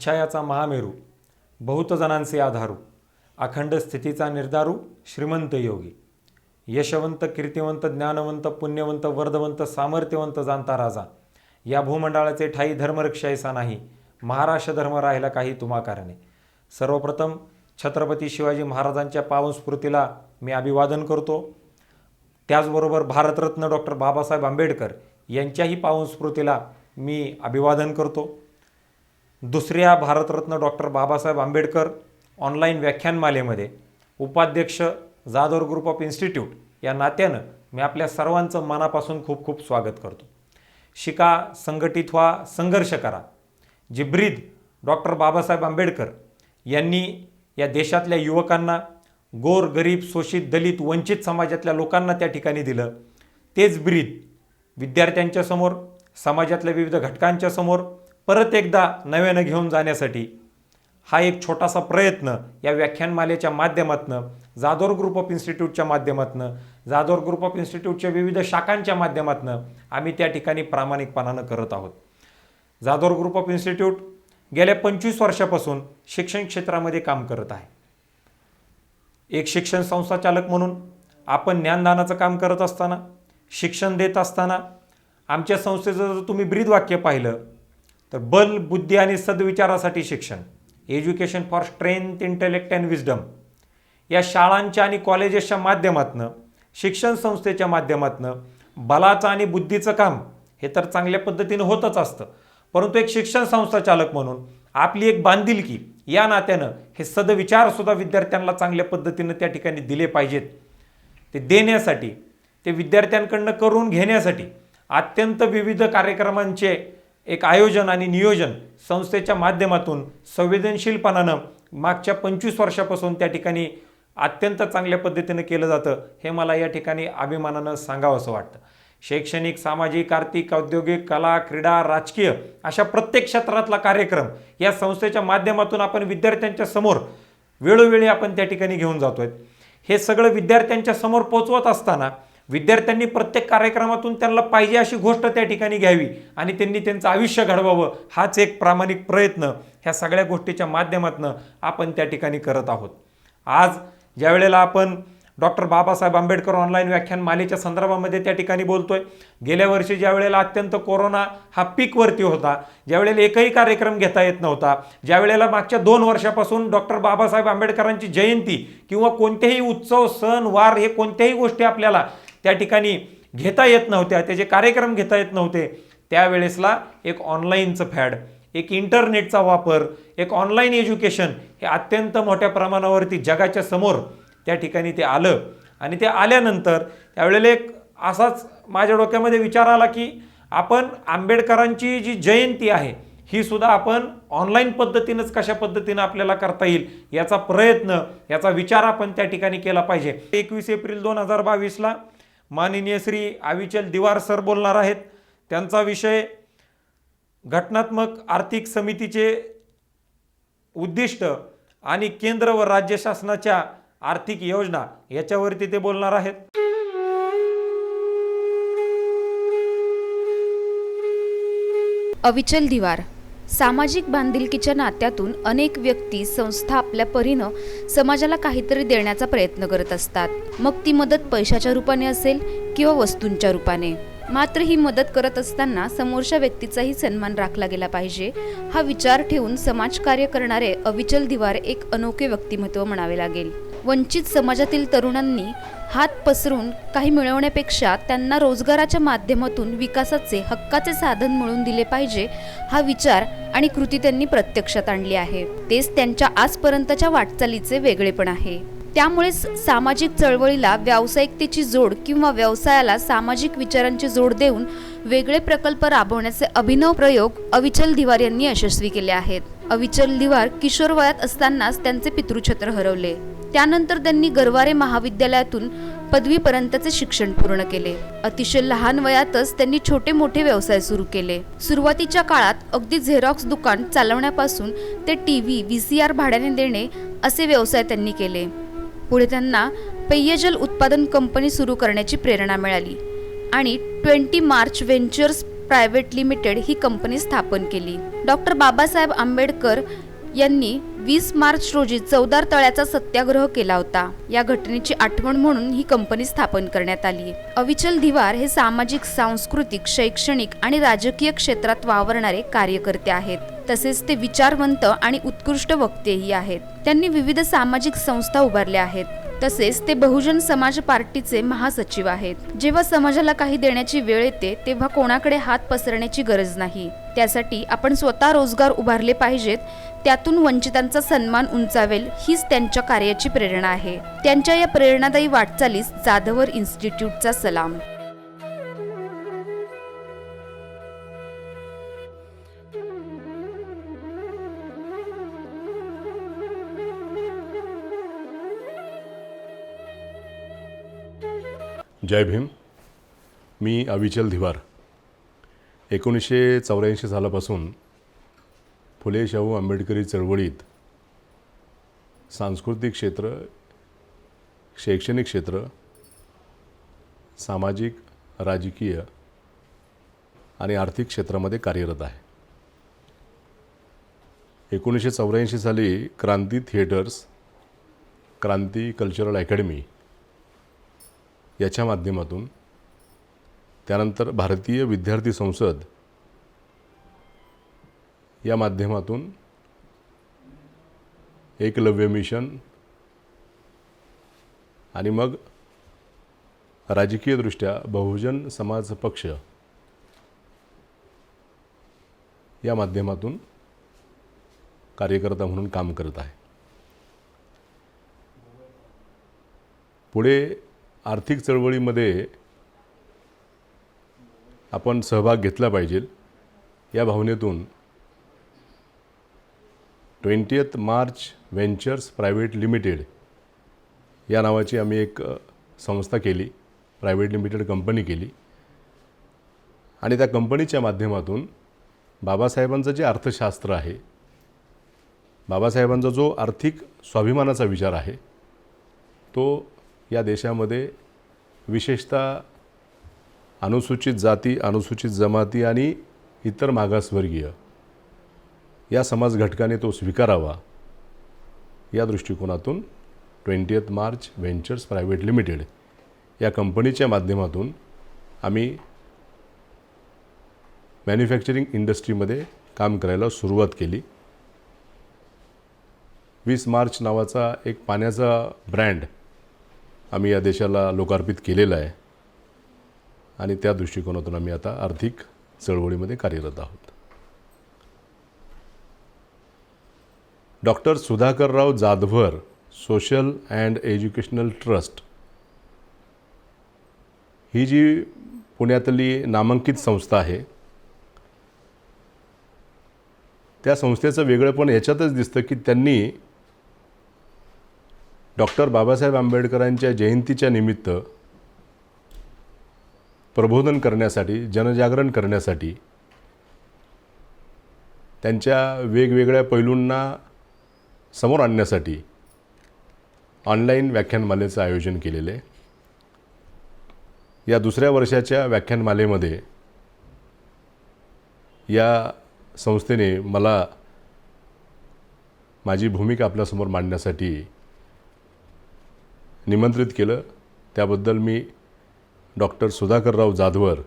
इच्छायाचा महामेरू, बहुत जणांचे आधारू, अखंड स्थितीचा निर्धारू, श्रीमंत योगी, यशवंत, कीर्तिवंत, ज्ञानवंत, पुण्यवंत, वर्धवंत, सामर्थ्यवंत जाणता राजा, या भूमंडळाचे ठाई धर्मरक्षा ऐसा नाही, महाराष्ट्र धर्म राहिला काही तुम्हा कारणे. सर्वप्रथम छत्रपती शिवाजी महाराजांच्या पावन स्मृतीला मी अभिवादन करतो. त्याचबरोबर भारतरत्न डॉक्टर बाबासाहेब आंबेडकर यांच्याही पावन स्मृतीला मी अभिवादन करतो. दुसऱ्या भारतरत्न डॉक्टर बाबासाहेब आंबेडकर ऑनलाईन व्याख्यानमालेमध्ये उपाध्यक्ष जाधव ग्रुप ऑफ इन्स्टिट्यूट या नात्यानं मी आपल्या सर्वांचं मनापासून खूप खूप स्वागत करतो. शिका, संघटित व्हा, संघर्ष करा. जी ब्रीद डॉक्टर बाबासाहेब आंबेडकर यांनी या देशातल्या युवकांना, गोर, गरीब, शोषित, दलित, वंचित समाजातल्या लोकांना त्या ठिकाणी दिलं, तेच ब्रीद विद्यार्थ्यांच्या समोर, समाजातल्या विविध घटकांच्या समोर परत एकदा नव्यानं घेऊन जाण्यासाठी हा एक छोटासा प्रयत्न या व्याख्यानमालेच्या माध्यमातून, जाधव ग्रुप ऑफ इन्स्टिट्यूटच्या माध्यमातून, जाधव ग्रुप ऑफ इन्स्टिट्यूटच्या विविध शाखांच्या माध्यमातून आम्ही त्या ठिकाणी प्रामाणिकपणानं करत आहोत. जाधव ग्रुप ऑफ इन्स्टिट्यूट गेल्या 25 वर्षापासून शिक्षण क्षेत्रामध्ये काम करत आहे. एक शिक्षण संस्था चालक म्हणून आपण ज्ञानदानाचं काम करत असताना, शिक्षण देत असताना आमच्या संस्थेचं जर तुम्ही ब्रीद वाक्य पाहिलं तर बल, बुद्धी आणि सद्विचारासाठी शिक्षण, education for strength, intellect and wisdom, या शाळांच्या आणि कॉलेजेसच्या माध्यमातून, शिक्षण संस्थेच्या माध्यमातून बलाचं आणि बुद्धीचं काम हे तर चांगल्या पद्धतीनं होतच असतं, परंतु एक शिक्षण संस्था चालक म्हणून आपली एक बांधिलकी या नात्यानं हे सदविचारसुद्धा विद्यार्थ्यांना चांगल्या पद्धतीनं त्या ठिकाणी दिले पाहिजेत. ते देण्यासाठी, ते विद्यार्थ्यांकडनं करून घेण्यासाठी अत्यंत विविध कार्यक्रमांचे एक आयोजन आणि नियोजन संस्थेच्या माध्यमातून संवेदनशीलपणानं मागच्या 25 वर्षापासून त्या ठिकाणी अत्यंत चांगल्या पद्धतीनं केलं जातं, हे मला या ठिकाणी अभिमानानं सांगावं असं वाटतं. शैक्षणिक, सामाजिक, आर्थिक, औद्योगिक, कला, क्रीडा, राजकीय अशा प्रत्येक क्षेत्रातला कार्यक्रम या संस्थेच्या माध्यमातून आपण विद्यार्थ्यांच्या समोर वेळोवेळी आपण त्या ठिकाणी घेऊन जातोय. हे सगळं विद्यार्थ्यांच्या समोर पोचवत असताना विद्यार्थ्यांनी प्रत्येक कार्यक्रमातून त्यांना पाहिजे अशी गोष्ट त्या ठिकाणी घ्यावी आणि त्यांनी त्यांचं आयुष्य घडवावं, हाच एक प्रामाणिक प्रयत्न ह्या सगळ्या गोष्टीच्या माध्यमातून आपण त्या ठिकाणी करत आहोत. आज ज्या वेळेला आपण डॉक्टर बाबासाहेब आंबेडकर ऑनलाईन व्याख्यान मालेच्या संदर्भामध्ये त्या ठिकाणी बोलतोय, गेल्या वर्षी ज्या वेळेला अत्यंत कोरोना हा पीकवरती होता, ज्या वेळेला एकही कार्यक्रम घेता येत नव्हता, ज्या वेळेला मागच्या 2 वर्षापासून डॉक्टर बाबासाहेब आंबेडकरांची जयंती किंवा कोणतेही उत्सव, सण, वार हे कोणत्याही गोष्टी आपल्याला त्या ठिकाणी घेता येत नव्हत्या, त्याचे कार्यक्रम घेता येत नव्हते, त्यावेळेसला एक ऑनलाईनचं फॅड, एक इंटरनेटचा वापर, एक ऑनलाईन एज्युकेशन हे अत्यंत मोठ्या प्रमाणावरती जगाच्या समोर त्या ठिकाणी ते आलं. आणि ते आल्यानंतर त्यावेळेला एक असाच माझ्या डोक्यामध्ये विचार आला की आपण आंबेडकरांची जी जयंती आहे ही सुद्धा आपण ऑनलाईन पद्धतीनंच कशा पद्धतीनं आपल्याला करता येईल याचा प्रयत्न, याचा विचार आपण त्या ठिकाणी केला पाहिजे. 21 एप्रिल 2022ला माननीय श्री अविचल दिवार सर बोलणार आहेत. त्यांचा विषय घटनात्मक आर्थिक समितीचे उद्दिष्ट आणि केंद्र व राज्य शासनाच्या आर्थिक योजना याच्यावरती ते बोलणार आहेत. अविचल दिवार. सामाजिक बांधिलकीच्या नात्यातून अनेक व्यक्ती, संस्था आपल्या परीनं समाजाला काहीतरी देण्याचा प्रयत्न करत असतात. मग ती मदत पैशाच्या रूपाने असेल किंवा वस्तूंच्या रूपाने. मात्र ही मदत करत असताना समोरच्या व्यक्तीचाही सन्मान राखला गेला पाहिजे, हा विचार ठेवून समाजकार्य करणारे अविचल दिवार एक अनोखे व्यक्तिमत्व म्हणावे लागेल. वंचित समाजातील तरुणांनी हात पसरून काही मिळवण्यापेक्षा त्यांना रोजगाराच्या माध्यमातून विकासाचे हक्काचे साधन मिळवून दिले पाहिजे, हा विचार आणि कृती त्यांनी प्रत्यक्षात आणली आहे. तेच त्यांच्या आजपर्यंतच्या वाटचालीचे वेगळेपण आहे. त्यामुळेच सामाजिक चळवळीला व्यावसायिकतेची जोड किंवा व्यवसायाला सामाजिक विचारांची जोड देऊन वेगळे प्रकल्प राबवण्याचे अभिनव प्रयोग अविचल दिवार यांनी यशस्वी केले आहेत. अविचल दिवार किशोर वयात असतानाच त्यांचे पितृछत्र हरवले. त्यानंतर त्यांनी गरवारे महाविद्यालयातून पदवीपर्यंतचे शिक्षण पूर्ण केले. अतिशय लहान वयातच त्यांनी छोटे मोठे व्यवसाय सुरू केले. सुरुवातीच्या काळात अगदी झेरॉक्स दुकान चालवण्यापासून ते टीव्ही, VCR भाड्याने देणे असे व्यवसाय त्यांनी केले. पुढे त्यांना पेयजल उत्पादन कंपनी सुरू करण्याची प्रेरणा मिळाली आणि 20 मार्च व्हेंचर्स प्रायव्हेट लिमिटेड ही कंपनी स्थापन केली. डॉक्टर बाबासाहेब आंबेडकर यांनी 20 मार्च रोजी चौदार तळ्याचा सत्याग्रह केला होता. या घटनेची आठवण म्हणून ही कंपनी स्थापन करण्यात आली. अविचल धिवार हे सामाजिक, सांस्कृतिक, शैक्षणिक आणि राजकीय क्षेत्रात वावरणारे कार्यकर्ते आहेत. तसेच ते विचारवंत आणि उत्कृष्ट वक्तेही आहेत. त्यांनी विविध सामाजिक संस्था उभारल्या आहेत. तसेच ते बहुजन समाज पार्टीचे महासचिव आहेत. जेव्हा समाजाला काही देण्याची वेळ येते तेव्हा कोणाकडे हात पसरण्याची गरज नाही. त्यासाठी आपण स्वतः रोजगार उभारले पाहिजेत. त्यातून वंचितांचा सन्मान उंचावेल हीच त्यांच्या कार्याची प्रेरणा आहे. त्यांच्या या प्रेरणादायी वाटचालीस जाधवर इन्स्टिट्यूटचा सलाम. जय भीम. मी अविचल धिवार. 1984 सालापासून फुले शाहू आंबेडकरी चळवळीत सांस्कृतिक क्षेत्र, शैक्षणिक क्षेत्र, सामाजिक, राजकीय आणि आर्थिक क्षेत्रामध्ये कार्यरत आहे. 1984 साली क्रांती थिएटर्स, क्रांती कल्चरल अकॅडमी याच्या माध्यमातून, त्यानंतर भारतीय विद्यार्थी संसद या माध्यमातून, एकलव्य मिशन आणि मग राजकीयदृष्ट्या बहुजन समाज पक्ष या माध्यमातून कार्यकर्ता म्हणून काम करत आहे. पुढे आर्थिक चळवळीमध्ये आपण सहभाग घेतला पाहिजे या भावनेतून 20th March ventures private limited या नावाची आम्ही एक संस्था केली, प्रायव्हेट लिमिटेड कंपनी केली. आणि त्या कंपनीच्या माध्यमातून बाबासाहेबांचं जे अर्थशास्त्र आहे, बाबासाहेबांचा जो आर्थिक स्वाभिमानाचा विचार आहे, तो या देशामध्ये विशेषतः अनुसूचित जाती, अनुसूचित जमाती आणि इतर मागासवर्गीय या समाज घटकाने तो स्वीकारावा या दृष्टिकोनातून 20th March ventures private limited या कंपनीच्या माध्यमातून आम्ही मॅन्युफॅक्चरिंग इंडस्ट्रीमध्ये काम करायला सुरुवात केली. 20 मार्च नावाचा एक पाण्याचा ब्रँड आम्ही या देशाला लोकार्पित केलेला आहे आणि त्या दृष्टिकोनातून आम्ही आता आर्थिक चळवळीमध्ये कार्यरत आहोत. Doctor Sudhakarrao Jadhavar social and educational trust ही जी पुण्यातली नामांकित संस्था आहे, त्या संस्थेचं वेगळेपण याच्यातच दिसतं की त्यांनी डॉक्टर बाबासाहेब आंबेडकरांच्या जयंतीच्या निमित्त प्रबोधन करण्यासाठी, जनजागरण करण्यासाठी, त्यांच्या वेगवेगळ्या पैलूंना समोर आणण्यासाठी ऑनलाईन व्याख्यानमालेचं आयोजन केलेलं आहे. या दुसऱ्या वर्षाच्या व्याख्यानमालेमध्ये या संस्थेने मला माझी भूमिका आपल्यासमोर मांडण्यासाठी निमंत्रित केलं. त्याबद्दल मी डॉक्टर सुधाकरराव जाधवर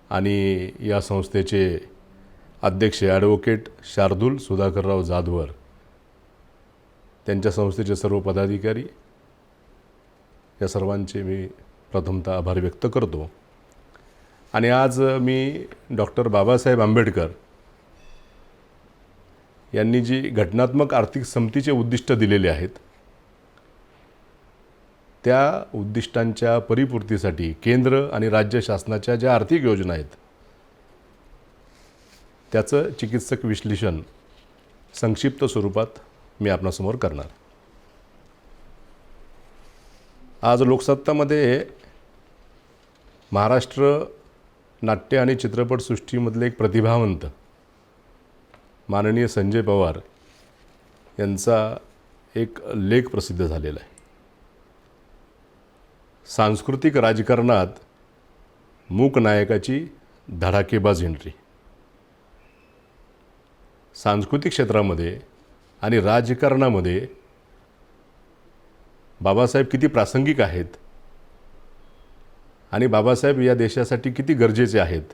आणि या संस्थेचे अध्यक्ष ॲडव्होकेट शार्दूल सुधाकरराव जाधवर, त्यांच्या संस्थेचे सर्व पदाधिकारी या सर्वांचे मी प्रथमतः आभार व्यक्त करतो. आणि आज मी डॉक्टर बाबासाहेब आंबेडकर यांनी जी घटनात्मक आर्थिक समतेचे उद्दिष्ट दिलेले आहेत, त्या उद्दिष्टांच्या परिपूर्तीसाठी केंद्र आणि राज्य शासनाच्या ज्या आर्थिक योजना आहेत त्याचं चिकित्सक विश्लेषण संक्षिप्त स्वरूपात मी आपणासमोर करणार. आज लोकसत्तामध्ये महाराष्ट्र नाट्य आणि चित्रपटसृष्टीमधले एक प्रतिभावंत माननीय संजय पवार यांचा एक लेख प्रसिद्ध झालेला आहे. सांस्कृतिक राजकारणात मूक नायकाची धडाकेबाज एंट्री. सांस्कृतिक क्षेत्रामध्ये आणि राजकारणामध्ये बाबासाहेब किती प्रासंगिक आहेत आणि बाबासाहेब या देशासाठी किती गरजेचे आहेत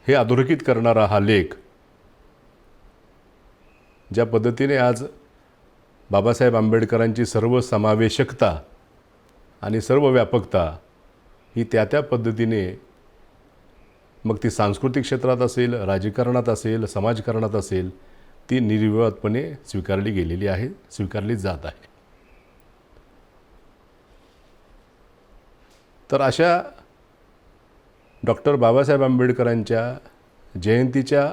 हे अधोरेखित करणारा हा लेख, ज्या पद्धतीने आज बाबासाहेब आंबेडकरांची सर्वसमावेशकता आणि सर्वव्यापकता ही त्या पद्धतीने, मग ती सांस्कृतिक क्षेत्रात असेल, राजकारणात असेल, समाजकारणात असेल, ती निर्विवादपणे स्वीकारली गेलेली आहे, स्वीकारली जात आहे. तर अशा डॉक्टर बाबासाहेब आंबेडकरांच्या जयंतीच्या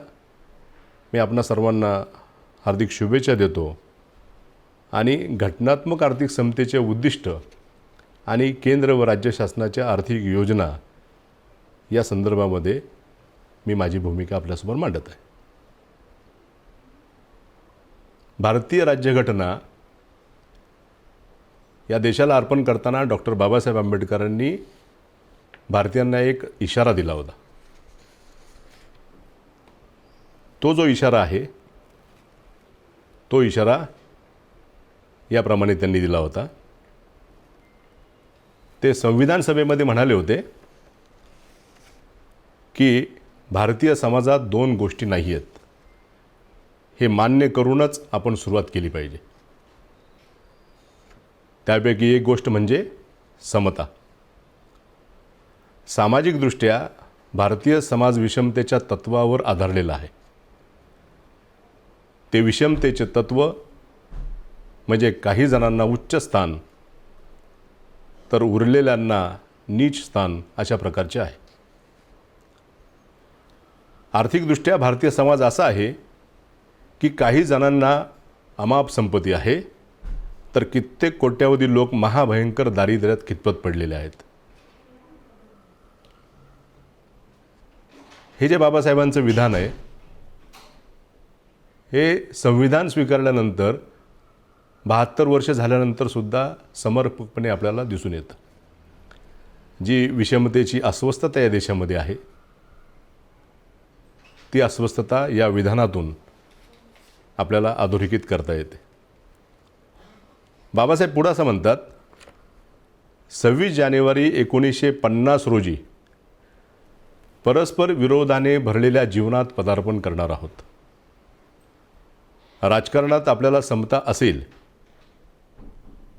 मी आपणा सर्वांना हार्दिक शुभेच्छा देतो आणि घटनात्मक आर्थिक समतेचे उद्दिष्ट आणि केंद्र व राज्य शासनाच्या आर्थिक योजना या संदर्भामध्ये मी माझी भूमिका आपल्यासमोर मांडत आहे. भारतीय राज्यघटना या देशाला अर्पण करताना डॉक्टर बाबासाहेब आंबेडकरांनी भारतीयांना एक इशारा दिला होता. तो जो इशारा आहे तो इशारा याप्रमाणे त्यांनी दिला होता. ते संविधान सभेमध्ये म्हणाले होते की भारतीय समाजात दोन गोष्टी नाही आहेत, हे मान्य करूनच आपण सुरुवात केली पाहिजे. त्यापैकी एक गोष्ट म्हणजे समता. सामाजिकदृष्ट्या भारतीय समाज विषमतेच्या तत्वावर आधारलेला आहे. ते विषमतेचे तत्व म्हणजे काही जणांना उच्च स्थान तर उरलेल्यांना नीच स्थान अशा प्रकारचे आहे. आर्थिकदृष्ट्या भारतीय समाज असा आहे की काही जणांना अमाप संपत्ती आहे तर कित्येक कोट्यावधी लोक महाभयंकर दारिद्र्यात खितपत पडलेले आहेत. हे जे बाबासाहेबांचं विधान आहे हे संविधान स्वीकारल्यानंतर 72 वर्ष झाल्यानंतर सुद्धा समर्पकपणे आपल्याला दिसून येतं. जी विषमतेची अस्वस्थता या देशामध्ये आहे ती अस्वस्थता या विधानातून आपल्याला अधोरेखित करता येते. बाबासाहेब पुढे असं म्हणतात, 26 जानेवारी 1950 रोजी परस्पर विरोधाने भरलेल्या जीवनात पदार्पण करणार आहोत. राजकारणात आपल्याला समता असेल,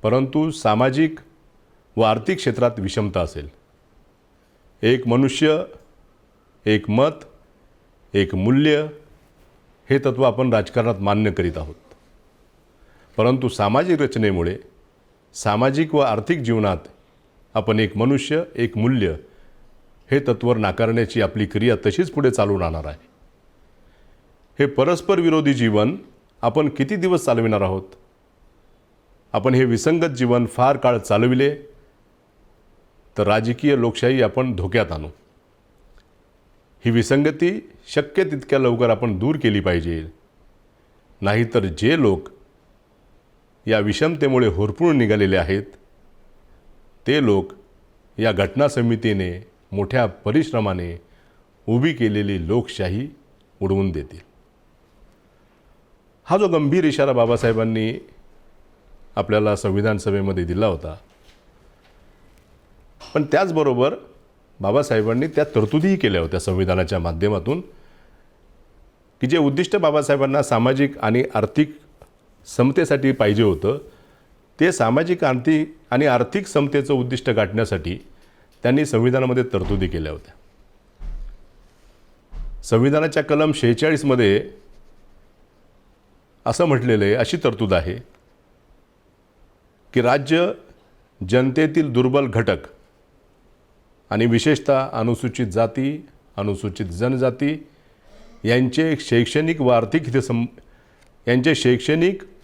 परंतु सामाजिक व आर्थिक क्षेत्रात विषमता असेल. एक मनुष्य, एक मत, एक मूल्य हे तत्त्व आपण राजकारणात मान्य करीत आहोत. परंतु सामाजिक रचनेमुळे सामाजिक व आर्थिक जीवनात आपण एक मनुष्य, एक मूल्य हे तत्त्व नाकारण्याची आपली क्रिया तशीच पुढे चालू राहणार आहे. हे परस्पर विरोधी जीवन आपण किती दिवस चालविणार आहोत? आपण हे विसंगत जीवन फार काळ चालविले तर राजकीय लोकशाही आपण धोक्यात आणू. ही विसंगती शक्य तितक्या लवकर आपण दूर केली पाहिजे. नाहीतर जे लोक या विषमतेमुळे होरपळून निघालेले आहेत ते लोक या घटना समितीने मोठ्या परिश्रमाने उभी केलेली लोकशाही उडवून देतील. हा जो गंभीर इशारा बाबासाहेबांनी आपल्याला संविधान सभेमध्ये दिला होता, पण त्याचबरोबर बाबासाहेबांनी त्या तरतुदीही केल्या होत्या संविधानाच्या माध्यमातून की जे उद्दिष्ट बाबासाहेबांना सामाजिक आणि आर्थिक समतेसाठी पाहिजे होतं ते सामाजिक आणि आर्थिक समतेचं उद्दिष्ट गाठण्यासाठी त्यांनी संविधानामध्ये तरतुदी केल्या होत्या. संविधानाच्या कलम 46 मध्ये असं म्हटलेलं आहे, अशी तरतूद आहे की राज्य जनतेतील दुर्बल घटक आणि विशेषतः अनुसूचित जाती, अनुसूचित जनजाती यांचे शैक्षणिक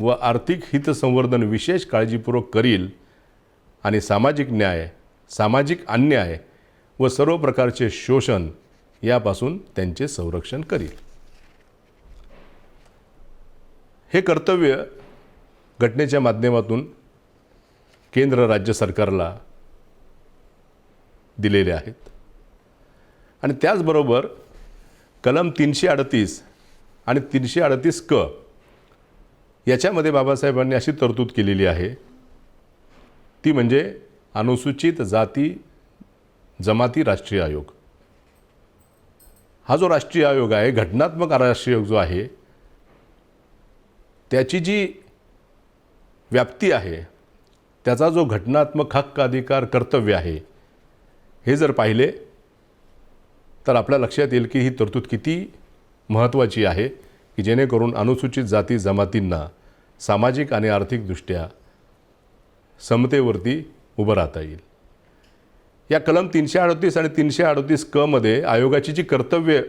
व आर्थिक हितसंवर्धन विशेष काळजीपूर्वक करील आणि सामाजिक न्याय, सामाजिक अन्याय व सर्व प्रकारचे शोषण यापासून त्यांचे संरक्षण करील. हे कर्तव्य घटनेच्या माध्यमातून केंद्र राज्य सरकारला दिलेले आहेत. आणि त्याचबरोबर कलम 338 आणि 338 क याच्यामध्ये बाबासाहेबांनी अशी तरतूद केलेली आहे, ती म्हणजे अनुसूचित जाती जमाती राष्ट्रीय आयोग. हा जो राष्ट्रीय आयोग आहे, घटनात्मक राष्ट्रीय आयोग जो आहे, त्याची जी व्याप्ती आहे, त्याचा जो घटनात्मक हक्क अधिकार कर्तव्य आहे, हे जर पाहिले तर आपल्या लक्षात येईल की ही तरतूद किती महत्त्वाची आहे, की जेणेकरून अनुसूचित जाती जमातींना सामाजिक आणि आर्थिकदृष्ट्या समतेवरती उभं राहता येईल. या कलम 338 आणि 338 क मध्ये आयोगाची जी कर्तव्ये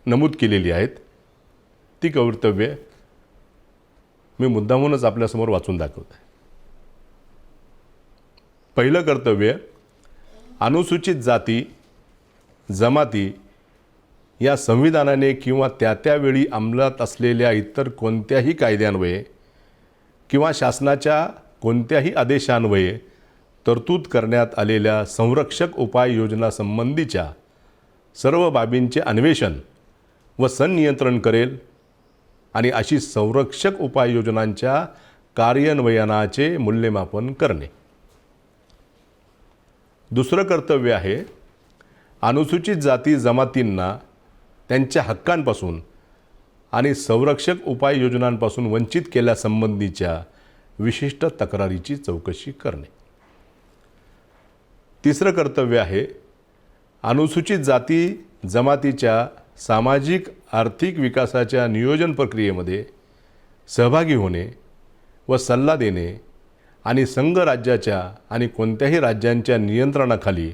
नमूद केलेली आहेत, ती कर्तव्ये मी मुद्दामूनच आपल्यासमोर वाचून दाखवत आहे. पहिलं कर्तव्य, अनुसूचित जाती जमाती या संविधानाने किंवा त्यावेळी अंमलात असलेल्या इतर कोणत्याही कायद्यान्वये किंवा शासनाच्या कोणत्याही आदेशान्वये तरतूद करण्यात आलेल्या संरक्षक उपाययोजनासंबंधीच्या सर्व बाबींचे अन्वेषण व संनियंत्रण करेल आणि अशी संरक्षक उपाययोजनांच्या कार्यान्वयनाचे मूल्यमापन करणे. दुसरं कर्तव्य आहे, अनुसूचित जाती जमातींना त्यांच्या हक्कांपासून आणि संरक्षक उपाययोजनांपासून वंचित केल्यासंबंधीच्या विशिष्ट तक्रारीची चौकशी करणे. तिसरं कर्तव्य आहे, अनुसूचित जाती जमातीच्या सामाजिक आर्थिक विकासाच्या नियोजन प्रक्रियेमध्ये सहभागी होणे व सल्ला देणे आणि संघराज्याच्या आणि कोणत्याही राज्यांच्या नियंत्रणाखाली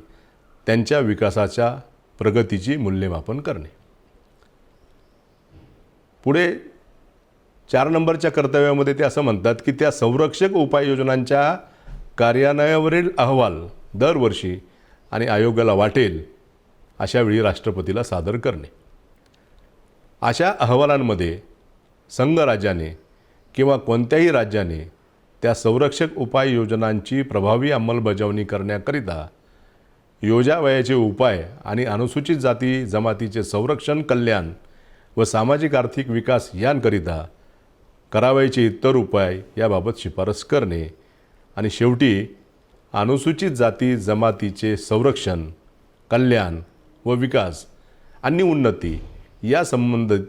त्यांच्या विकासाच्या प्रगतीची मूल्यमापन करणे. पुढे 4 नंबरच्या कर्तव्यामध्ये ते असं म्हणतात की त्या संरक्षक उपाययोजनांच्या कार्यान्वयनावरील अहवाल दरवर्षी आणि आयोगाला वाटेल अशा वेळी राष्ट्रपतीला सादर करणे. अशा अहवालांमध्ये संघराज्याने किंवा कोणत्याही राज्याने त्या संरक्षक उपाययोजनांची प्रभावी अंमलबजावणी करण्याकरिता योजावयाचे उपाय आणि अनुसूचित जाती जमातीचे संरक्षण, कल्याण व सामाजिक आर्थिक विकास यांकरिता करावयाचे इतर उपाय याबाबत शिफारस करणे. आणि शेवटी अनुसूचित जाती जमातीचे संरक्षण, कल्याण व विकास आणि उन्नती या संबंधित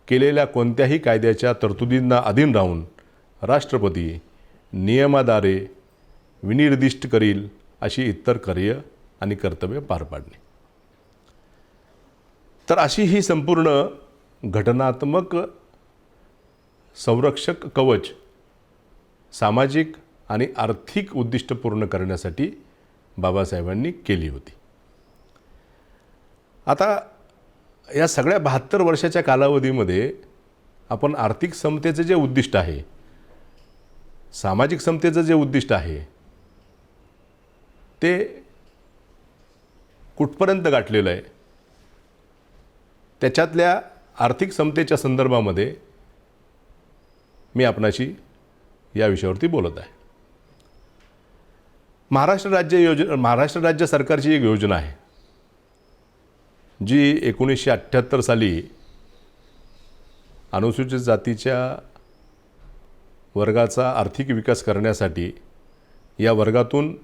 केलेल्या कोणत्याही कायद्याच्या तरतुदींना अधीन राहून राष्ट्रपती नियमाद्वारे विनिर्दिष्ट करील अशी इतर कार्य आणि कर्तव्य पार पाडणे. तर अशी ही संपूर्ण घटनात्मक संरक्षक कवच सामाजिक आणि आर्थिक उद्दिष्ट पूर्ण करण्यासाठी बाबासाहेबांनी केली होती. आता या सगळ्या 72 वर्षाच्या कालावधीमध्ये आपण आर्थिक समतेचं जे उद्दिष्ट आहे, सामाजिक समतेचं जे उद्दिष्ट आहे, ते कुठपर्यंत गाठलेलं आहे, त्याच्यातल्या आर्थिक समतेच्या संदर्भामध्ये मी आपणाशी या विषयावरती बोलत आहे. महाराष्ट्र राज्य सरकारची एक योजना आहे जी 1978 साली अनुसूचित जातीच्या वर्गाचा आर्थिक विकास करण्यासाठी, या वर्गातून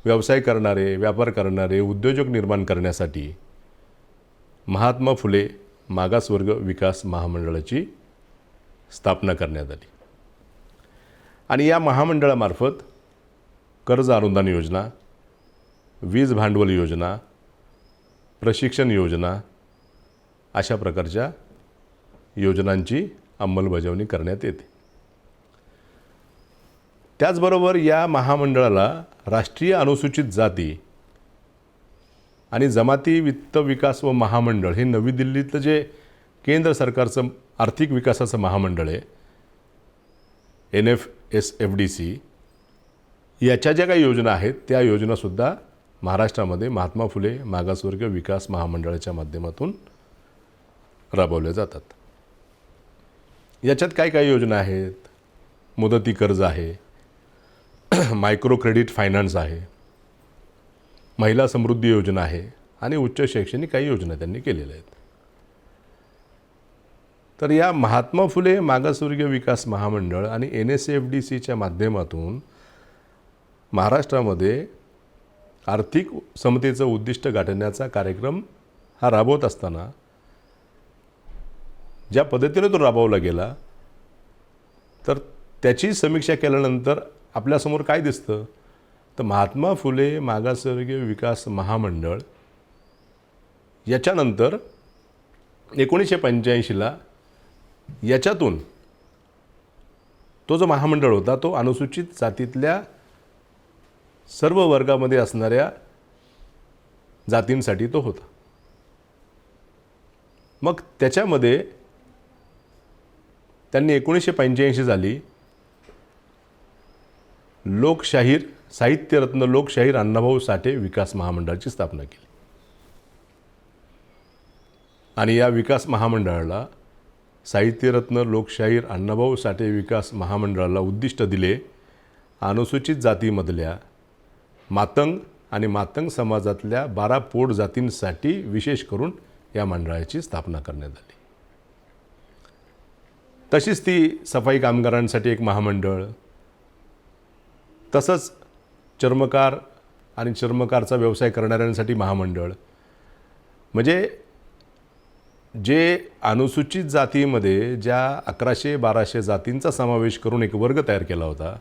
व्यवसाय करणारे, व्यापार करणारे, उद्योजक निर्माण करण्यासाठी महात्मा फुले मागासवर्ग विकास महामंडळाची स्थापना करण्यात आली. आणि या महामंडळामार्फत कर्ज अनुदान योजना, वीज भांडवल योजना, प्रशिक्षण योजना अशा प्रकारच्या योजनांची अंमलबजावणी करण्यात येते. त्याचबरोबर या महामंडळाला राष्ट्रीय अनुसूचित जाती आणि जमाती वित्त विकास व महामंडळ हे नवी दिल्लीतलं जे केंद्र सरकारचं आर्थिक विकासाचं महामंडळ आहे, NFSFDC, याच्या ज्या काही योजना आहेत त्या योजनासुद्धा महाराष्ट्रामध्ये महात्मा फुले मागासवर्ग विकास महामंडळाच्या माध्यमातून राबवल्या जातात. याच्यात काय काय योजना आहेत? मुदती कर्ज आहे, मायक्रो क्रेडिट फायनान्स आहे, महिला समृद्धी योजना आहे, आणि उच्च शैक्षणिक काही योजना त्यांनी केलेल्या आहेत. तर या महात्मा फुले मागासवर्गीय विकास महामंडळ आणि NSFDCच्या माध्यमातून महाराष्ट्रामध्ये आर्थिक समतेचं उद्दिष्ट गाठण्याचा कार्यक्रम हा राबवत असताना ज्या पद्धतीने तो राबवला गेला, तर त्याची समीक्षा केल्यानंतर आपल्यासमोर काय दिसतं, तर महात्मा फुले मागासवर्गीय विकास महामंडळ याच्यानंतर 1985ला याच्यातून तो जो महामंडळ होता तो अनुसूचित जातीतल्या सर्व वर्गामध्ये असणाऱ्या जातींसाठी तो होता. मग त्याच्यामध्ये त्यांनी 1985 साली लोकशाहीर साहित्यरत्न लोकशाहीर अण्णाभाऊ साठे विकास महामंडळाची स्थापना केली. आणि या विकास महामंडळाला साहित्यरत्न लोकशाहीर अण्णाभाऊ साठे विकास महामंडळाला उद्दिष्ट दिले अनुसूचित जातीमधल्या मातंग आणि मातंग समाजातल्या 12 पोट जातींसाठी विशेष करून या मंडळाची स्थापना करण्यात आली. तशीच ती सफाई कामगारांसाठी एक महामंडळ, तसंच चर्मकार आणि चर्मकारचा व्यवसाय करणाऱ्यांसाठी महामंडळ, म्हणजे जे अनुसूचित जातीमध्ये ज्या 1100-1200 जातींचा समावेश करून एक वर्ग तयार केला होता,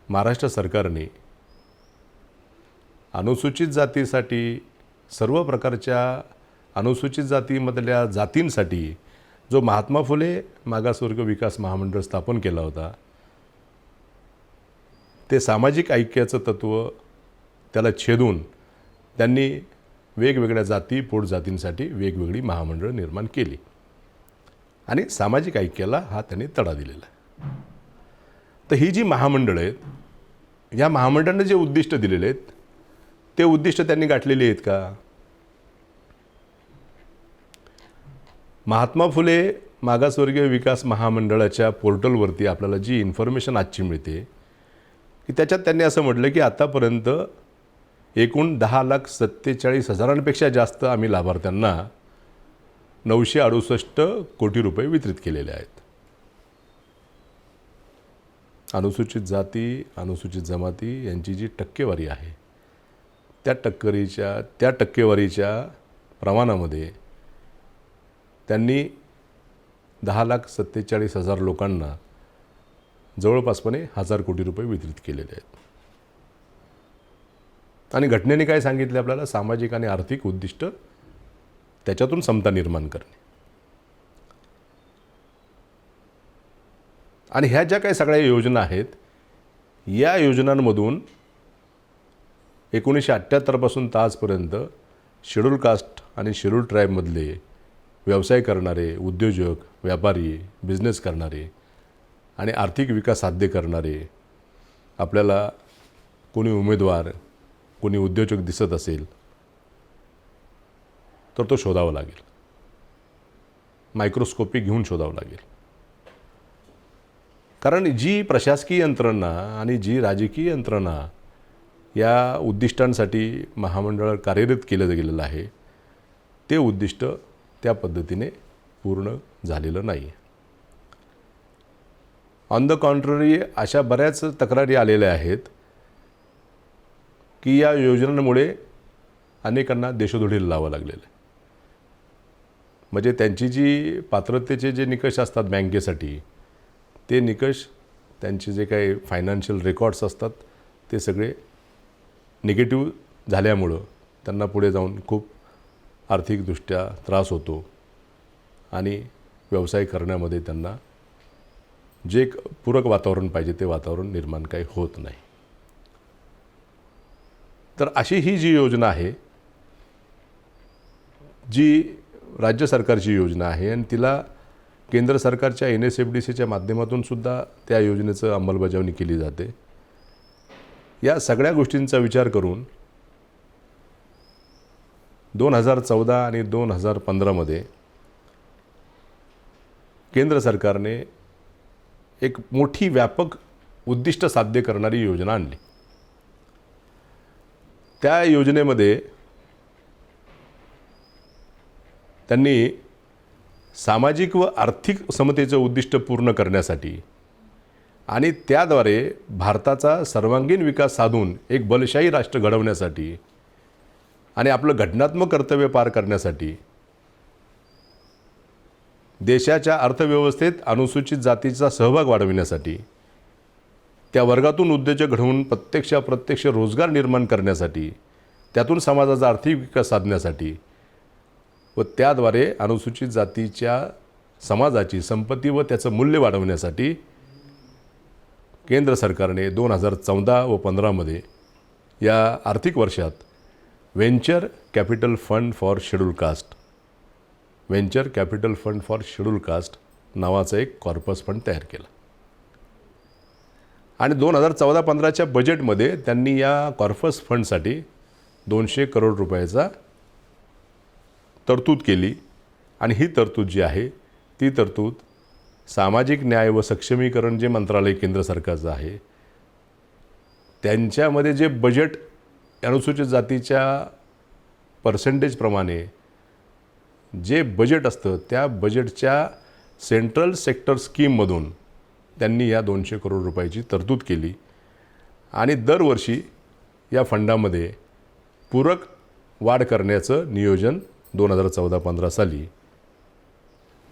महाराष्ट्र सरकारने अनुसूचित जातीसाठी सर्व प्रकारच्या अनुसूचित जातीमधल्या जातींसाठी जो महात्मा फुले मागासवर्ग विकास महामंडळ स्थापन केला होता, ते सामाजिक ऐक्याचं तत्त्व त्याला छेदून त्यांनी वेगवेगळ्या जाती पोट जातींसाठी वेगवेगळी महामंडळ निर्माण केली आणि सामाजिक ऐक्याला हा त्यांनी तडा दिलेला आहे. तर ही जी महामंडळं आहेत, या महामंडळांना जे उद्दिष्ट दिलेले आहेत ते उद्दिष्ट त्यांनी गाठलेली आहेत का? महात्मा फुले मागासवर्गीय विकास महामंडळाच्या पोर्टलवरती आपल्याला जी इन्फॉर्मेशन आजची मिळते की त्याच्यात त्यांनी असं म्हटलं की आतापर्यंत एकूण 10,47,000 जास्त आम्ही लाभार्थ्यांना 968 कोटी रुपये वितरित केलेले आहेत. अनुसूचित जाती अनुसूचित जमाती यांची जी टक्केवारी आहे त्या टक्केवारीच्या प्रमाणामध्ये त्यांनी 10,47,000 लोकांना जवळपासपणे 1,000 कोटी रुपये वितरित केलेले आहेत. आणि घटनेने काय सांगितले आपल्याला? सामाजिक आणि आर्थिक उद्दिष्ट त्याच्यातून समता निर्माण करणे. आणि ह्या ज्या काही सगळ्या योजना आहेत, या योजनांमधून 1978 पासून आजपर्यंत शेड्यूल कास्ट आणि शेड्यूल ट्राईबमधले व्यवसाय करणारे उद्योजक, व्यापारी, बिझनेस करणारे आणि आर्थिक विकास साध्य करणारे आपल्याला कोणी उमेदवार, कोणी उद्योजक दिसत असेल तर तो शोधावा लागेल, मायक्रोस्कोपी घेऊन शोधावं लागेल. कारण जी प्रशासकीय यंत्रणा आणि जी राजकीय यंत्रणा या उद्दिष्टांसाठी महामंडळ कार्यरत केलं गेलेलं आहे, ते उद्दिष्ट त्या पद्धतीने पूर्ण झालेलं नाही. ऑन द कॉन्ट्ररी अशा बऱ्याच तक्रारी आलेल्या आहेत की या योजनांमुळे अनेकांना देशोधडीला लावावं लागलेलं आहे. म्हणजे त्यांची जी पात्रतेचे जे निकष असतात बँकेसाठी, ते निकष, त्यांचे जे काही फायनान्शियल रेकॉर्ड्स असतात ते सगळे निगेटिव्ह झाल्यामुळं त्यांना पुढे जाऊन खूप आर्थिकदृष्ट्या त्रास होतो आणि व्यवसाय करण्यामध्ये त्यांना जे एक पूरक वातावरण पाहिजे ते वातावरण निर्माण काही होत नाही. तर अशी ही जी योजना आहे, जी राज्य सरकारची योजना आहे आणि तिला केंद्र सरकारच्या NSFDCच्या माध्यमातून सुद्धा त्या योजनेचं अंमलबजावणी केली जाते. या सगळ्या गोष्टींचा विचार करून 2014 आणि 2015मध्ये केंद्र सरकारने एक मोठी व्यापक उद्दिष्ट साध्य करणारी योजना आणली. त्या योजनेमध्ये त्यांनी सामाजिक व आर्थिक समतेचं उद्दिष्ट पूर्ण करण्यासाठी आणि त्याद्वारे भारताचा सर्वांगीण विकास साधून एक बलशाही राष्ट्र घडवण्यासाठी आणि आपलं घटनात्मक कर्तव्य पार करण्यासाठी देशाच्या अर्थव्यवस्थेत अनुसूचित जातीचा सहभाग वाढविण्यासाठी त्या वर्गातून उद्योजक घडवून प्रत्यक्ष रोजगार निर्माण करण्यासाठी त्यातून समाजाचा आर्थिक विकास साधण्यासाठी व त्याद्वारे अनुसूचित जातीच्या समाजाची संपत्ती व त्याचं मूल्य वाढवण्यासाठी केंद्र सरकारने 2014 व 15मध्ये या आर्थिक वर्षात venture capital fund for schedule caste नावाचं एक कॉर्पस फंड तयार केलं आणि 2014-15च्या बजेटमध्ये त्यांनी या कॉर्पस फंडसाठी 200 करोड रुपयाचा तरतूद केली आणि ही तरतूद जी आहे ती तरतूद सामाजिक न्याय व सक्षमीकरण जे मंत्रालय केंद्र सरकारचं आहे त्यांच्यामध्ये जे बजेट अनुसूचित जातीच्या पर्सेंटेजप्रमाणे जे बजेट असतं त्या बजेटच्या सेंट्रल सेक्टर स्कीममधून त्यांनी या 200 करोड रुपयाची तरतूद केली आणि दरवर्षी या फंडामध्ये पूरक वाढ करण्याचं नियोजन 2014-15 साली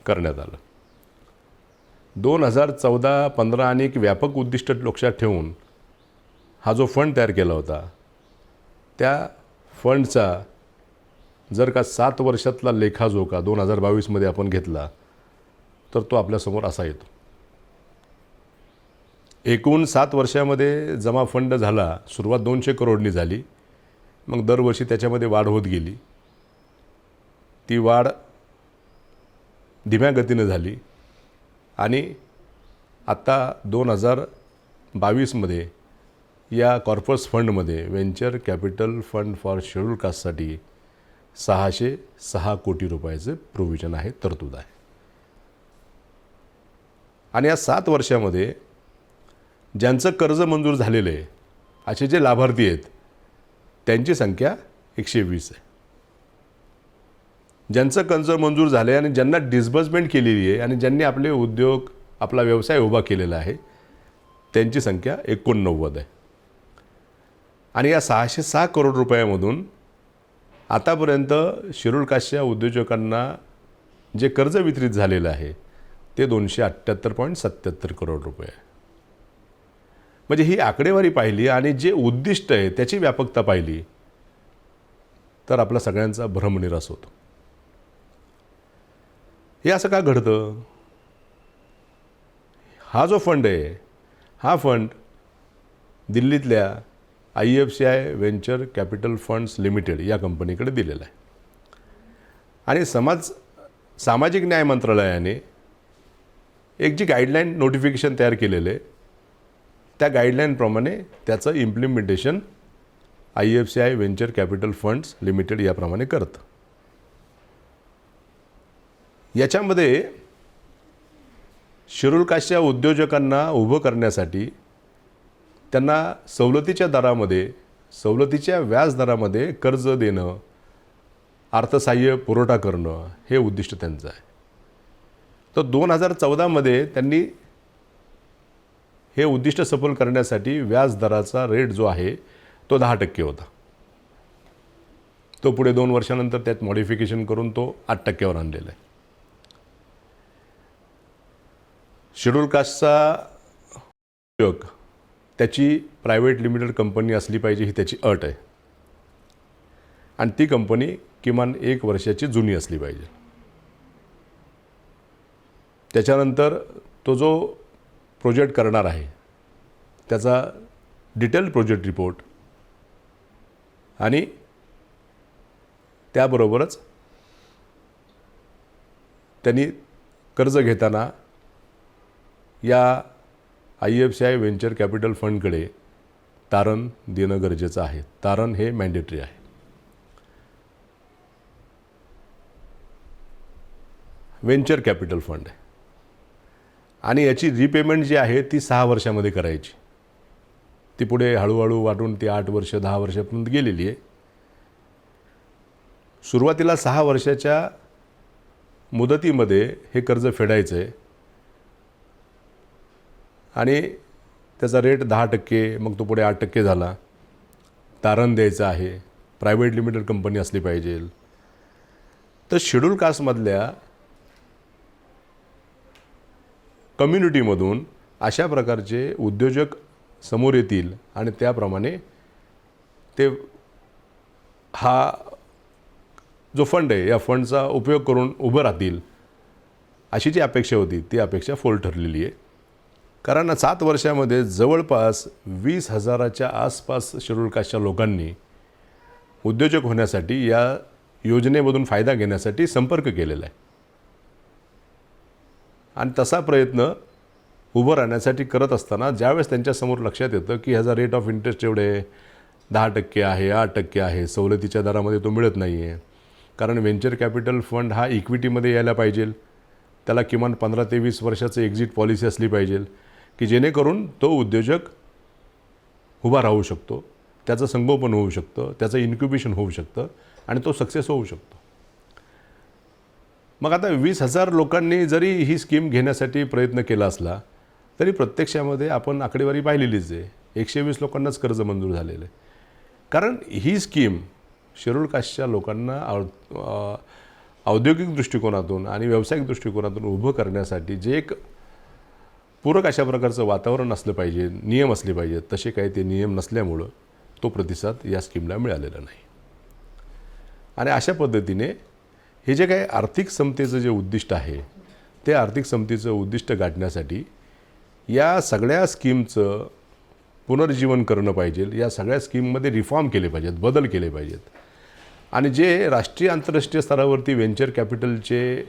करण्यात आलं. 2014-15 आणि एक व्यापक उद्दिष्ट लक्षात ठेवून हा जो फंड तयार केला होता त्या फंडचा जर का 7 वर्षातला लेखाजोखा 2022मध्ये आपण घेतला तर तो आपल्यासमोर असा येतो. एकूण 7 वर्षामध्ये जमा फंड झाला, सुरुवात 200 करोडनी झाली, मग दरवर्षी त्याच्यामध्ये वाढ होत गेली. ती वाढ धीम्या गतीनं झाली आणि आत्ता 2022मध्ये या कॉर्पस फंडमध्ये venture capital fund for schedule कास्टसाठी 606 कोटी रुपयाचे प्रोव्हिजन आहे, तरतूद आहे. आणि या 7 वर्षामध्ये ज्यांचं कर्ज मंजूर झालेलं आहे असे जे लाभार्थी आहेत त्यांची संख्या 120 आहे. ज्यांचं कर्ज मंजूर झालं आहे आणि ज्यांना डिस्बर्समेंट केलेली आहे आणि ज्यांनी आपले उद्योग आपला व्यवसाय उभा केलेला आहे त्यांची संख्या 89 आहे. आणि या 606 करोड रुपयामधून आतापर्यंत शेड्यूल कास्टच्या उद्योजकांना जे कर्ज वितरित झालेलं आहे ते 278.77 करोड रुपये आहे. म्हणजे ही आकडेवारी पाहिली आणि जे उद्दिष्ट आहे त्याची व्यापकता पाहिली तर आपला सगळ्यांचा भ्रमनिरास होतो. हे असं का घडतं? हा जो फंड आहे हा फंड दिल्लीतल्या IFCI venture capital funds limited या कंपनीकडे दिलेला आहे आणि सामाजिक न्याय मंत्रालयाने एक जी गाईडलाईन नोटिफिकेशन तयार केलेलं आहे त्या गाईडलाईनप्रमाणे त्याचं implementation IFCI venture capital funds limited याप्रमाणे करतं. याच्यामध्ये शेड्यूल कास्टच्या उद्योजकांना उभं करण्यासाठी त्यांना सवलतीच्या व्याजदरामध्ये कर्ज देणं, अर्थसहाय्य पुरवठा करणं हे उद्दिष्ट त्यांचं आहे. तर 2014मध्ये त्यांनी हे उद्दिष्ट सफल करण्यासाठी व्याजदराचा रेट जो आहे तो 10% होता. तो पुढे 2 वर्षानंतर त्यात मॉडिफिकेशन करून तो 8%वर आणलेला आहे. शेड्यूल कास्टचा उद्योग त्याची प्रायव्हेट लिमिटेड कंपनी असली पाहिजे ही त्याची अट आहे आणि ती कंपनी किमान 1 वर्षाची जुनी असली पाहिजे. त्याच्यानंतर तो जो प्रोजेक्ट करणार आहे त्याचा डिटेल प्रोजेक्ट रिपोर्ट आणि त्याबरोबरच त्यांनी कर्ज घेताना या IFCI व्हेंचर कॅपिटल फंडकडे तारण देणं गरजेचं आहे. तारण हे मॅन्डेटरी आहे. व्हेंचर कॅपिटल फंड आहे आणि याची रिपेमेंट जी आहे ती 6 वर्षामध्ये करायची. ती पुढे हळूहळू वाढून ती 8 वर्ष 10 वर्षापर्यंत गेलेली आहे. सुरुवातीला 6 वर्षाच्या मुदतीमध्ये हे कर्ज फेडायचं आहे आणि त्याचा रेट 10%, मग तो पुढे 8% झाला. तारण द्यायचं आहे, प्रायव्हेट लिमिटेड कंपनी असली पाहिजे. तर शेड्यूल कास्टमधल्या कम्युनिटीमधून अशा प्रकारचे उद्योजक समोर येतील आणि त्याप्रमाणे ते हा जो फंड आहे या फंडचा उपयोग करून उभं राहतील अशी जी अपेक्षा होती ती अपेक्षा फोल ठरलेली आहे. कारण 7 वर्षामध्ये जवळपास 20,000च्या आसपास शेड्यूल कास्टच्या लोकांनी उद्योजक होण्यासाठी या योजनेमधून फायदा घेण्यासाठी संपर्क केलेला आहे आणि तसा प्रयत्न उभं राहण्यासाठी करत असताना ज्यावेळेस त्यांच्यासमोर लक्षात येतं की ह्याचा रेट ऑफ इंटरेस्ट एवढे 10% आहे, 8% आहे, सवलतीच्या दरामध्ये तो मिळत नाही आहे. कारण व्हेंचर कॅपिटल फंड हा इक्विटीमध्ये यायला पाहिजे, त्याला किमान 15 ते 20 वर्षाचं एक्झिट पॉलिसी असली पाहिजे की जेणेकरून तो उद्योजक उभा राहू शकतो, त्याचं संगोपन होऊ शकतं, त्याचं इन्क्युबेशन होऊ शकतं आणि तो सक्सेस होऊ शकतो. मग आता 20,000 लोकांनी जरी ही स्कीम घेण्यासाठी प्रयत्न केला असला तरी प्रत्यक्षामध्ये आपण आकडेवारी पाहिलेलीच आहे. 120 लोकांनाच कर्ज मंजूर झालेलं आहे. कारण ही स्कीम शेड्यूल कास्टच्या लोकांना औद्योगिक दृष्टिकोनातून आणि व्यावसायिक दृष्टिकोनातून उभं करण्यासाठी जे एक पूरक अशा प्रकारचं वातावरण असलं पाहिजे, नियम असले पाहिजेत, तसे काही ते नियम नसल्यामुळं तो प्रतिसाद या स्कीमला मिळालेला नाही. आणि अशा पद्धतीने हे जे काही आर्थिक समतेचं जे उद्दिष्ट आहे ते आर्थिक समतेचं उद्दिष्ट गाठण्यासाठी या सगळ्या स्कीमचं पुनर्जीवन करणं पाहिजे. या सगळ्या स्कीममध्ये रिफॉर्म केले पाहिजेत, बदल केले पाहिजेत. आणि जे राष्ट्रीय आंतरराष्ट्रीय स्तरावरती व्हेंचर कॅपिटलचे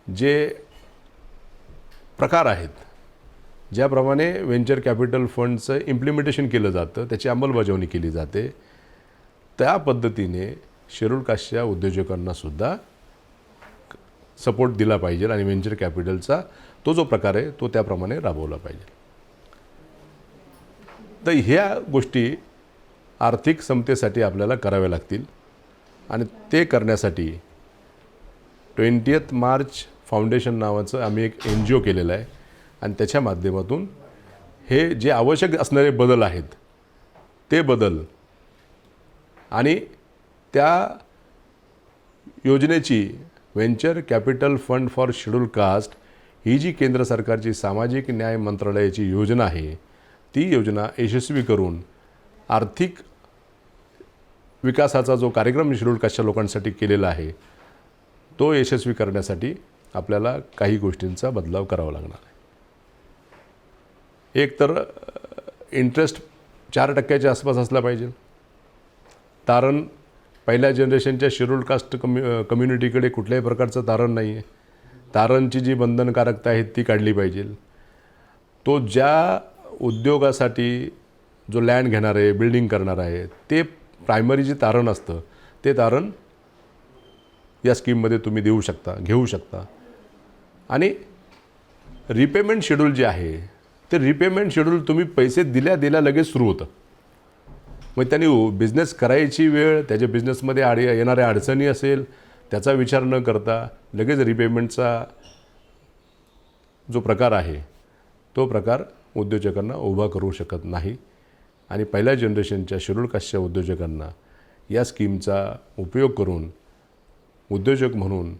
जे प्रकार आहेत, ज्याप्रमाणे व्हेंचर कॅपिटल फंडचं इम्प्लिमेंटेशन केलं जातं, त्याची अंमलबजावणी केली जाते, त्या पद्धतीने शेड्यूल कास्टच्या उद्योजकांनासुद्धा सपोर्ट दिला पाहिजे आणि व्हेंचर कॅपिटलचा तो जो प्रकार आहे तो त्याप्रमाणे राबवला पाहिजे. तर ह्या गोष्टी आर्थिक समतेसाठी आपल्याला कराव्या लागतील आणि ते करण्यासाठी 20th मार्च फाउंडेशन नावाचं आम्ही एक NGO केलेलं आहे आणि त्याच्या माध्यमातून हे जे आवश्यक असणारे बदल आहेत ते बदल आणि त्या योजनेची venture capital fund for schedule caste ही जी केंद्र सरकारची सामाजिक न्याय मंत्रालयाची योजना आहे ती योजना यशस्वी करून आर्थिक विकासाचा जो कार्यक्रम शेड्यूल कास्टच्या लोकांसाठी केलेला आहे तो यशस्वी करण्यासाठी आपल्याला काही गोष्टींचा बदलाव करावा लागणार आहे. एक तर इंटरेस्ट 4% आसपास असला पाहिजे. तारण पहिल्या जनरेशनच्या शेड्यूल कास्ट कम्युनिटीकडे कुठल्याही प्रकारचं तारण नाही आहे. तारणची जी बंधनकारकता आहे ती काढली पाहिजे. तो ज्या उद्योगासाठी जो लँड घेणार आहे, बिल्डिंग करणार आहे, ते प्रायमरी जे तारण असतं ते तारण या स्कीममध्ये तुम्ही देऊ शकता, घेऊ शकता. आणि रिपेमेंट शेड्यूल जे आहे ते रिपेमेंट शेड्यूल तुम्ही पैसे दिल्या लगेच सुरू होतं. मग त्यांनी बिझनेस करायची वेळ, त्याच्या बिझनेसमध्ये येणाऱ्या अडचणी असेल त्याचा विचार न करता लगेच रिपेमेंटचा जो प्रकार आहे तो प्रकार उद्योजकांना उभा करू शकत नाही. आणि पहिल्या जनरेशनच्या शेड्यूल कास्टच्या उद्योजकांना या स्कीमचा उपयोग करून उद्योजक म्हणून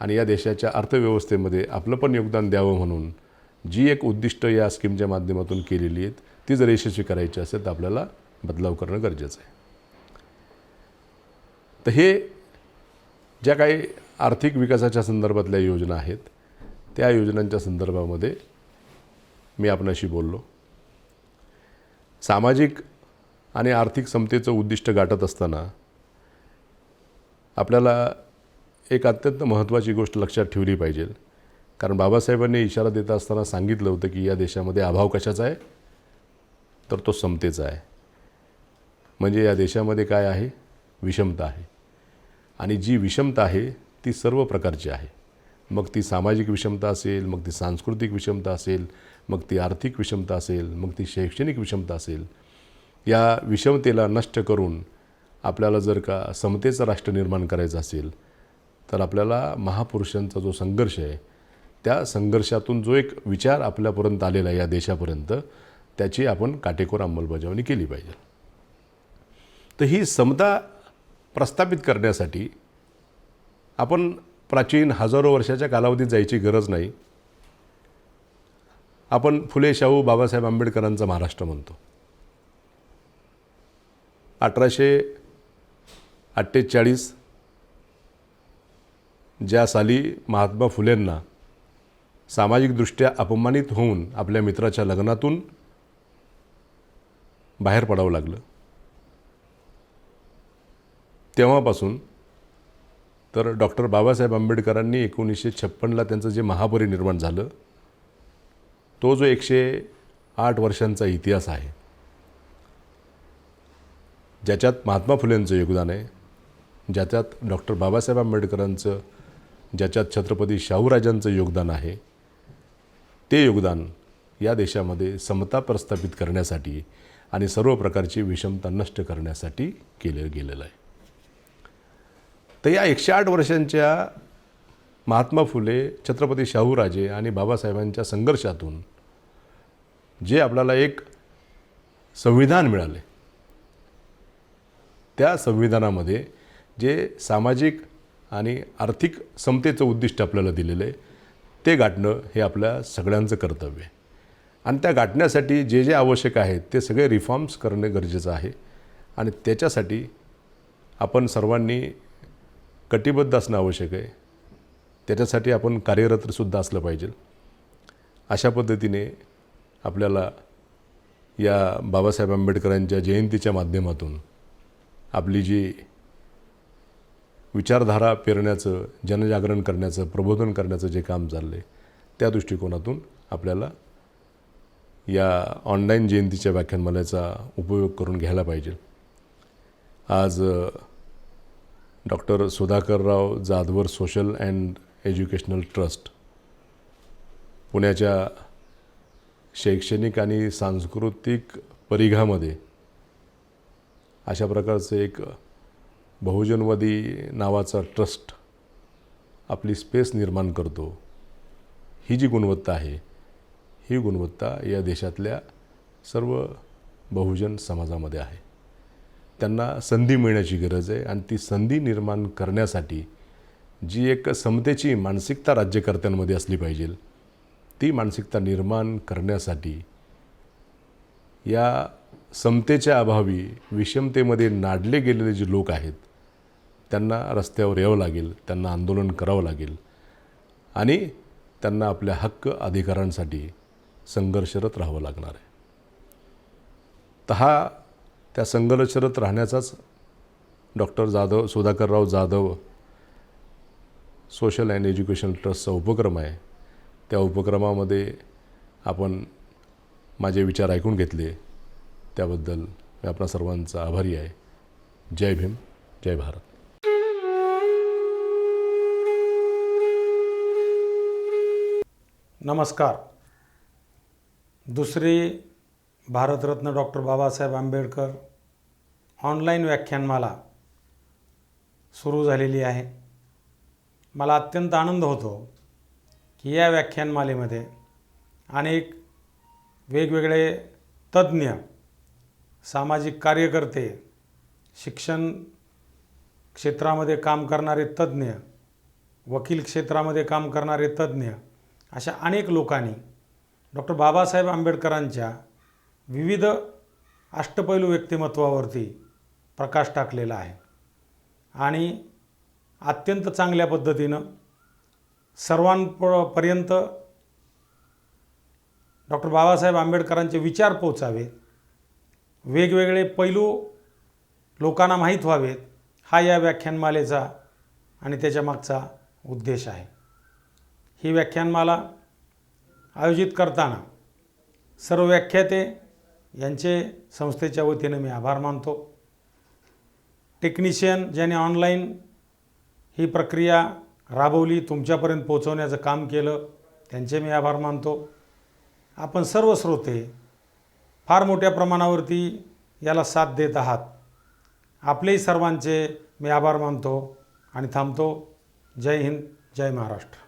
आणि या देशाच्या अर्थव्यवस्थेमध्ये आपलं पण योगदान द्यावं म्हणून जी एक उद्दिष्ट या स्कीमच्या माध्यमातून केलेली आहेत ती जर यशस्वी करायची असेल तर आपल्याला बदलाव करणं गरजेचं आहे. तर हे ज्या काही आर्थिक विकासाच्या संदर्भातल्या योजना आहेत त्या योजनांच्या संदर्भामध्ये मी आपणाशी बोललो. सामाजिक आणि आर्थिक समतेचं उद्दिष्ट गाठत असताना आपल्याला एक अत्यंत महत्त्वाची गोष्ट लक्षात ठेवली पाहिजे. कारण बाबासाहेबांनी इशारा देत असताना सांगितलं होतं की या देशामध्ये अभाव कशाचा आहे तर तो समतेचा आहे. म्हणजे या देशामध्ये काय आहे, विषमता आहे. आणि जी विषमता आहे ती सर्व प्रकारची आहे. मग ती सामाजिक विषमता असेल, मग ती सांस्कृतिक विषमता असेल, मग ती आर्थिक विषमता असेल, मग ती शैक्षणिक विषमता असेल. या विषमतेला नष्ट करून आपल्याला जर का समतेचं राष्ट्र निर्माण करायचं असेल तर आपल्याला महापुरुषांचा जो संघर्ष आहे त्या संघर्षातून जो एक विचार आपल्यापर्यंत आलेला आहे या देशापर्यंत त्याची आपण काटेकोर अंमलबजावणी केली पाहिजे. तर ही समता प्रस्थापित करण्यासाठी आपण प्राचीन हजारो वर्षाच्या कालावधीत जायची गरज नाही. आपण फुले शाहू बाबासाहेब आंबेडकरांचा महाराष्ट्र म्हणतो. 1848 ज्या साली महात्मा फुलेंना सामाजिकदृष्ट्या अपमानित होऊन आपल्या मित्राच्या लग्नातून बाहेर पडावं लागलं, तेव्हापासून तर डॉक्टर बाबासाहेब आंबेडकरांनी 1956ला त्यांचं जे महापरिनिर्वाण झालं तो जो 108 वर्षांचा इतिहास आहे, ज्याच्यात महात्मा फुलेंचं योगदान आहे, ज्याच्यात डॉक्टर बाबासाहेब आंबेडकरांचं, ज्याच्यात छत्रपती शाहूराजांचं योगदान आहे, ते योगदान या देशामध्ये समता प्रस्थापित करण्यासाठी आणि सर्व प्रकारची विषमता नष्ट करण्यासाठी केलं गेलेलं आहे. तर या 108 वर्षांच्या महात्मा फुले, छत्रपती शाहूराजे आणि बाबासाहेबांच्या संघर्षातून जे आपल्याला एक संविधान मिळाले, त्या संविधानामध्ये जे सामाजिक आणि आर्थिक समतेचं उद्दिष्ट आपल्याला दिलेलं आहे ते गाठणं हे आपल्या सगळ्यांचं कर्तव्य आहे. आणि त्या गाठण्यासाठी जे जे आवश्यक आहेत ते सगळे रिफॉर्म्स करणे गरजेचं आहे. आणि त्याच्यासाठी आपण सर्वांनी कटिबद्ध असणं आवश्यक आहे. त्याच्यासाठी आपण कार्यरतसुद्धा असलं पाहिजे. अशा पद्धतीने आपल्याला या बाबासाहेब आंबेडकरांच्या जयंतीच्या माध्यमातून आपली जी विचारधारा पेरण्याचं, जनजागरण करण्याचं, प्रबोधन करण्याचं जे काम चाललं आहे त्या दृष्टिकोनातून आपल्याला या ऑनलाईन जयंतीच्या व्याख्यानमालेचा उपयोग करून घ्यायला पाहिजे. आज doctor Sudhakarrao Jadhavar social and educational trust पुण्याच्या शैक्षणिक आणि सांस्कृतिक परिघामध्ये अशा प्रकारचं एक बहुजनवादी नावाचा ट्रस्ट आपली स्पेस निर्माण करतो. ही जी गुणवत्ता आहे ही गुणवत्ता या देशातल्या सर्व बहुजन समाजामध्ये आहे. त्यांना संधी मिळण्याची गरज आहे आणि ती संधी निर्माण करण्यासाठी जी एक समतेची मानसिकता राज्यकर्त्यांमध्ये असली पाहिजे ती मानसिकता निर्माण करण्यासाठी या समतेच्या अभावी विषमतेमध्ये नाडले गेलेले जे लोक आहेत त्यांना रस्त्यावर यावं लागेल, त्यांना आंदोलन करावं लागेल आणि त्यांना आपल्या हक्क अधिकारांसाठी संघर्षरत राहावं लागणार आहे. तर हा त्या संघर्षरत राहण्याचाच doctor Sudhakarrao Jadhav social and education ट्रस्टचा उपक्रम आहे. त्या उपक्रमामध्ये आपण माझे विचार ऐकून घेतले त्याबद्दल मी आपणा सर्वांचा आभारी आहे. जय भीम, जय भारत. नमस्कार. दुसरी भारतरत्न डॉक्टर बाबासाहेब आंबेडकर ऑनलाईन व्याख्यानमाला सुरू झालेली आहे. मला अत्यंत आनंद होतो की या व्याख्यानमालेमध्ये अनेक वेगवेगळे तज्ज्ञ, सामाजिक कार्यकर्ते, शिक्षण क्षेत्रामध्ये काम करणारे तज्ज्ञ, वकील क्षेत्रामध्ये काम करणारे तज्ज्ञ अशा अनेक लोकांनी डॉक्टर बाबासाहेब आंबेडकरांच्या विविध अष्टपैलू व्यक्तिमत्वावरती प्रकाश टाकलेला आहे आणि अत्यंत चांगल्या पद्धतीनं सर्वांपर्यंत डॉक्टर बाबासाहेब आंबेडकरांचे विचार पोचावेत, वेगवेगळे पैलू लोकांना माहीत व्हावेत, हा या व्याख्यानमालेचा आणि त्याच्या मागचा उद्देश आहे. ही व्याख्यानमाला आयोजित करताना सर्व व्याख्याते यांचे संस्थेच्या वतीने मी आभार मानतो. टेक्निशियन ज्याने ऑनलाईन ही प्रक्रिया राबवली, तुमच्यापर्यंत पोहोचवण्याचं काम केलं, त्यांचे मी आभार मानतो. आपण सर्व श्रोते फार मोठ्या प्रमाणावरती याला साथ देत आहात. आपलेही सर्वांचे मी आभार मानतो आणि थांबतो. जय हिंद, जय महाराष्ट्र.